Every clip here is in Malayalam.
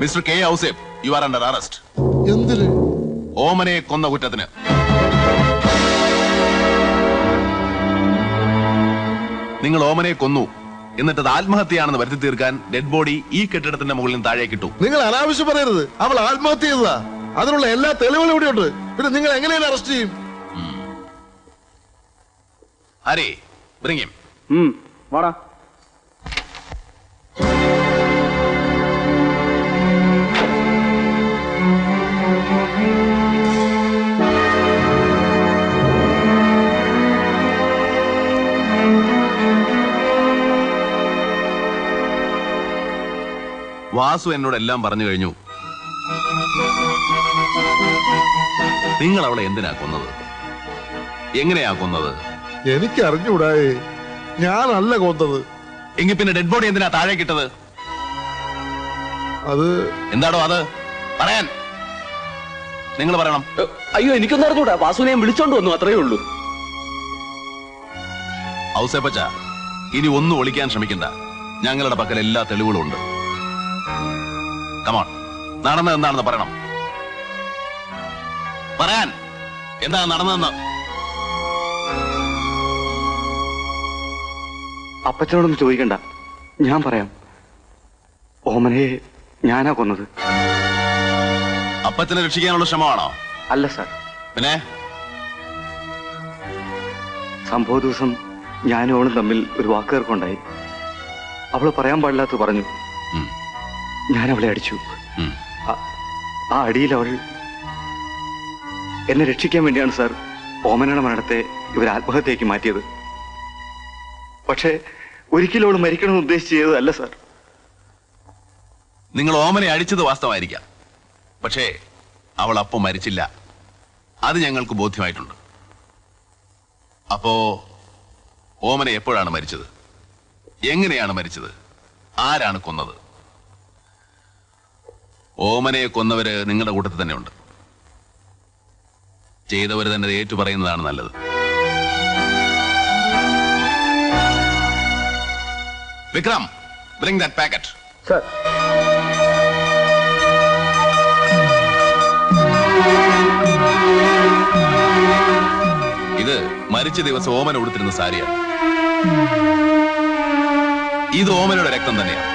Mister K Ouseph, you are under arrest. എന്തിന്? ഓമനയെ കൊന്ന കുറ്റത്തിന്. നിങ്ങൾ ഓമനയെ കൊന്നു, എന്നിട്ട് അത് ആത്മഹത്യയാണെന്ന് വരുത്തി തീർക്കാൻ ഡെഡ് ബോഡി ഈ കെട്ടിടത്തിന്റെ മുകളിൽ നിന്ന് താഴേക്ക് ഇട്ടു. നിങ്ങൾ അനാവശ്യം പറയരുത്. അവൾ ആത്മഹത്യ ചെയ്തതാ. അതിനുള്ള എല്ലാ തെളിവുകളും ഇവിടെയുണ്ട്. പിന്നെ നിങ്ങൾ എങ്ങനെയാണ് അറസ്റ്റ് ചെയ്യും? ആരേ ബ്രിങ് ഹിം. വാടാ. വാസു എന്നോട് എല്ലാം പറഞ്ഞു കഴിഞ്ഞു. നിങ്ങൾ അവളെ എന്തിനാ കൊന്നത്? എങ്ങനെയാ കൊന്നത്? എനിക്ക് അറിഞ്ഞൂടായേ. ഞാനല്ല കൊന്നത്. എങ്കിൽ പിന്നെ ഡെഡ് ബോഡി എന്തിനാ താഴേക്കിട്ടത്? അത് എന്താടോ അത് പറയാൻ? നിങ്ങൾ പറയണം. അയ്യോ, എനിക്കൊന്നും അറിഞ്ഞൂടാ. വാസുവിനെ വിളിച്ചോണ്ട് വന്നു, അത്രയേ ഉള്ളൂ. ഔസേപ്പച്ച, ഇനി ഒന്നും ഒളിക്കാൻ ശ്രമിക്കണ്ട. ഞങ്ങളുടെ പക്കൽ എല്ലാ തെളിവുകളും ഉണ്ട്. കമോൺ, നടന്നത് എന്താണെന്ന് പറയണം. പറയാൻ എന്താണ് നടന്നതെന്ന്. അപ്പച്ചനോടൊന്നും ചോദിക്കണ്ട, ഞാൻ പറയാം. ഓമനയെ ഞാനാ കൊന്നത്. അപ്പച്ചനെ രക്ഷിക്കാനുള്ള ശ്രമമാണോ? അല്ല സാർ. പിന്നെ സംഭവ ദിവസം ഞാനും അവളും തമ്മിൽ ഒരു വാക്കുകേർക്കുണ്ടായി. അവള് പറയാൻ പാടില്ലാത്ത പറഞ്ഞു. ഞാൻ അവളെ അടിച്ചു. ആ അടിയിൽ അവൾ എന്നെ രക്ഷിക്കാൻ വേണ്ടിയാണ് സാർ ഓമനയുടെ മരണത്തെ ഇവർ ആത്മഹത്യയ്ക്ക് മാറ്റിയത്. പക്ഷേ ഒരിക്കലും അവൾ മരിക്കണമെന്ന് ഉദ്ദേശിച്ച് ചെയ്തതല്ല സാർ. നിങ്ങൾ ഓമനെ അടിച്ചത് വാസ്തവമായിരിക്കാം. പക്ഷേ അവൾ അപ്പം മരിച്ചില്ല. അത് ഞങ്ങൾക്ക് ബോധ്യമായിട്ടുണ്ട്. അപ്പോ ഓമന എപ്പോഴാണ് മരിച്ചത്? എങ്ങനെയാണ് മരിച്ചത്? ആരാണ് കൊന്നത്? ഓമനയെ കൊന്നവര് നിങ്ങളുടെ കൂട്ടത്തിൽ തന്നെ ഉണ്ട്. ചെയ്തവര് തന്നെ ഏറ്റു പറയുന്നതാണ് നല്ലത്. Vikram, bring that packet. Sir. ഇത് മരിച്ച ദിവസം ഓമന ഉടുത്തിരുന്ന സാരിയാണ്. ഇത് ഓമനയുടെ രക്തം തന്നെയാണ്.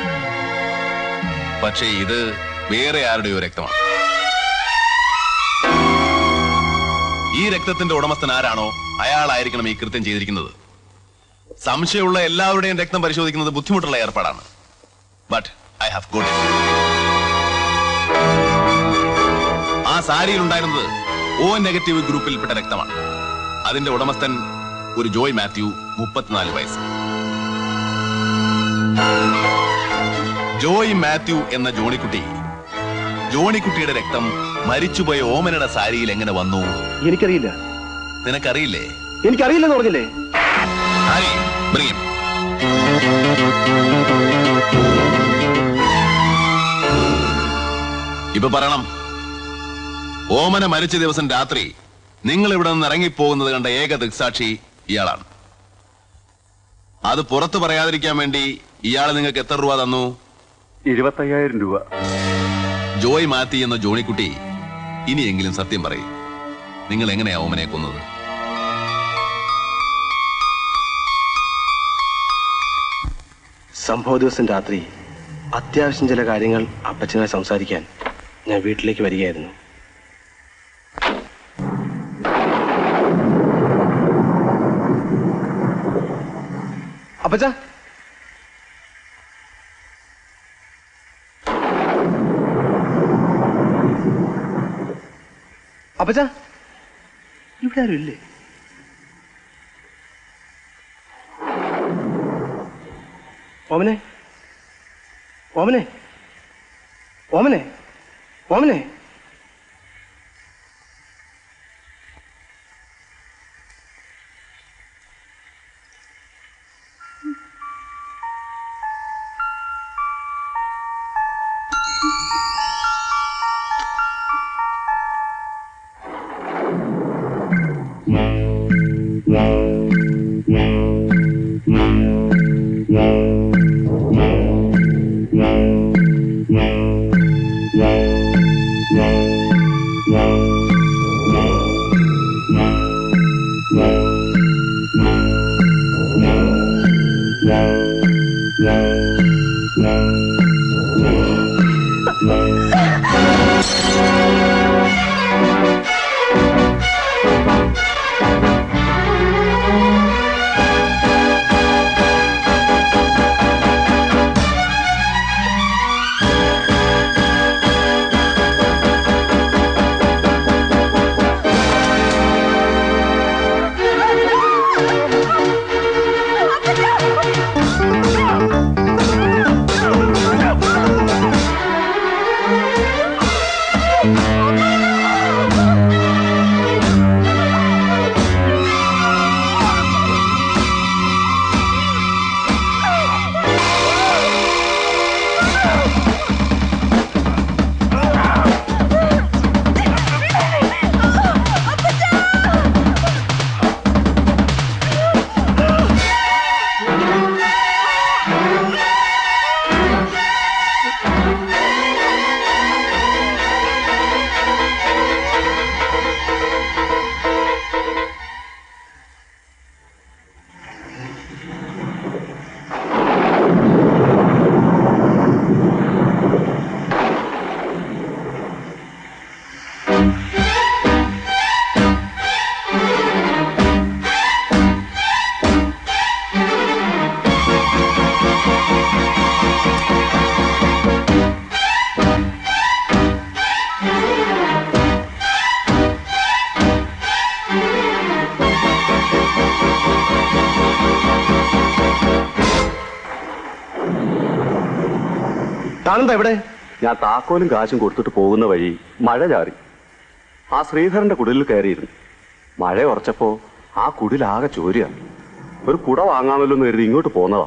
പക്ഷേ ഇത് വേറെ ആരുടെയോ രക്തമാണ്. ഈ രക്തത്തിന്റെ ഉടമസ്ഥൻ ആരാണോ അയാളായിരിക്കണം ഈ കൃത്യം ചെയ്തിരിക്കുന്നത്. സംശയമുള്ള എല്ലാവരുടെയും രക്തം പരിശോധിക്കുന്നത് ബുദ്ധിമുട്ടുള്ള ഏർപ്പാടാണ്. But I have got it. ആ സാരിയിൽ ഉണ്ടായിരുന്നത് O നെഗറ്റീവ് ഗ്രൂപ്പിൽപ്പെട്ട രക്തമാണ്. അതിന്റെ ഉടമസ്ഥൻ ഒരു ജോയ് മാത്യു, 34 വയസ്സ്. ജോയ് മാത്യു എന്ന ജോണിക്കുട്ടിയുടെ രക്തം മരിച്ചുപോയ ഓമനയുടെ സാരിയിൽ എങ്ങനെ വന്നു? എനിക്കറിയില്ല. നിനക്കറിയില്ലേ? എനിക്കറിയില്ലെന്ന് പറഞ്ഞില്ലേ? ഇപ്പൊ പറയണം. ഓമന മരിച്ച ദിവസം രാത്രി നിങ്ങൾ ഇവിടെ നിന്ന് ഇറങ്ങിപ്പോകുന്നത് കണ്ട ഏക ദൃക്സാക്ഷി ഇയാളാണ്. അത് പുറത്തു പറയാതിരിക്കാൻ വേണ്ടി ഇയാൾ നിങ്ങൾക്ക് എത്ര രൂപ തന്നു? 25,000 രൂപ. ജോയ് മാത്യു എന്ന ജോണിക്കുട്ടി ഇനിയെങ്കിലും സത്യം പറയും. നിങ്ങൾ എങ്ങനെയാ ഓമനയെ കൊന്നത്? സംഭവ ദിവസം രാത്രി അത്യാവശ്യം ചില കാര്യങ്ങൾ അപ്പച്ചനെ സംസാരിക്കാൻ ഞാൻ വീട്ടിലേക്ക് വരികയായിരുന്നു. അപ്പച്ച, അപ്പച്ച, ഇവിടെ ആരും ഇല്ലേ? ഓമനെ, ഓമനെ, ഓമനെ, ഓമനെ. ആനന്ദ എവിടെ? ഞാൻ താക്കോലും കാശും കൊടുത്തിട്ട് പോകുന്ന വഴി മഴ ചാറി. ആ ശ്രീധരന്റെ കുടിലിൽ കയറിയിരുന്നു. മഴ ഉറച്ചപ്പോ ആ കുടിലാകെ ചോരിയാണ്. ഒരു കുട വാങ്ങാമല്ലോ എന്ന് കരുതി ഇങ്ങോട്ട് പോന്നതാ.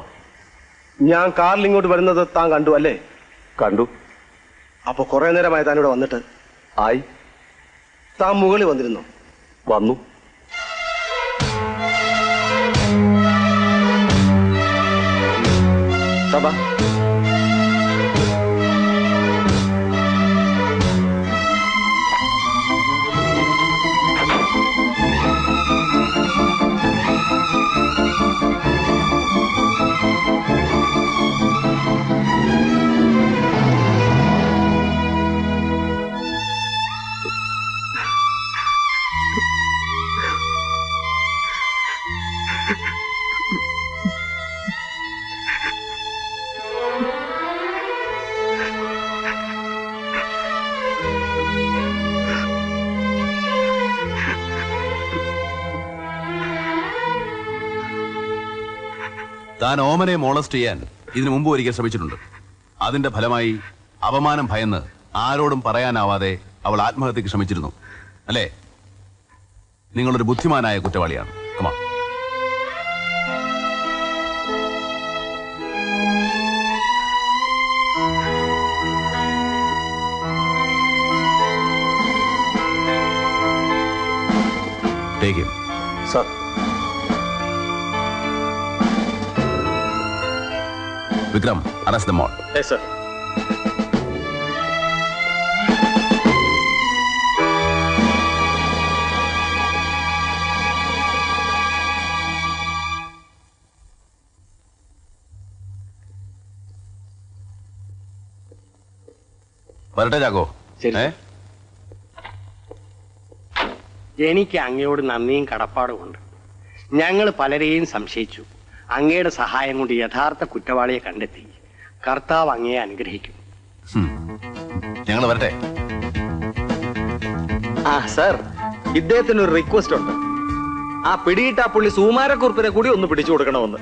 ഞാൻ കാറിൽ ഇങ്ങോട്ട് വരുന്നത് താൻ കണ്ടു അല്ലേ? കണ്ടു. അപ്പൊ കുറെ നേരമായി താൻ ഇവിടെ വന്നിട്ട്? ആയി. താൻ മുകളിൽ വന്നിരുന്നോ? വന്നു. സഭ താൻ ഓമനെ മോളസ്റ്റ് ചെയ്യാൻ ഇതിനു മുമ്പ് ഒരിക്കൽ ശ്രമിച്ചിട്ടുണ്ട്. അതിന്റെ ഫലമായി അപമാനം ഭയന്ന് ആരോടും പറയാനാവാതെ അവൾ ആത്മഹത്യക്ക് ശ്രമിച്ചിരുന്നു അല്ലേ? നിങ്ങളൊരു ബുദ്ധിമാനായ കുറ്റവാളിയാണ്. കമാ. Take him. Sir. Vikram, arrest them all. Yes, sir. വരട്ടെ ചാക്കോ. എനിക്ക് അങ്ങയോട് നന്ദിയും കടപ്പാടുമുണ്ട്. ഞങ്ങൾ പലരെയും സംശയിച്ചു. അങ്ങയുടെ സഹായം കൊണ്ട് യഥാർത്ഥ കുറ്റവാളിയെ കണ്ടെത്തി. കർത്താവ് അങ്ങയെ അനുഗ്രഹിക്കും. ഞങ്ങൾ വരട്ടെ. ആ സർ, ഇദ്ദേഹത്തിന് ഒരു റിക്വസ്റ്റ് ഉണ്ട്. ആ പിടിയിട്ട പുള്ളി സുകുമാരക്കുറുപ്പിനെ കൂടി ഒന്ന് പിടിച്ചു കൊടുക്കണമെന്ന്.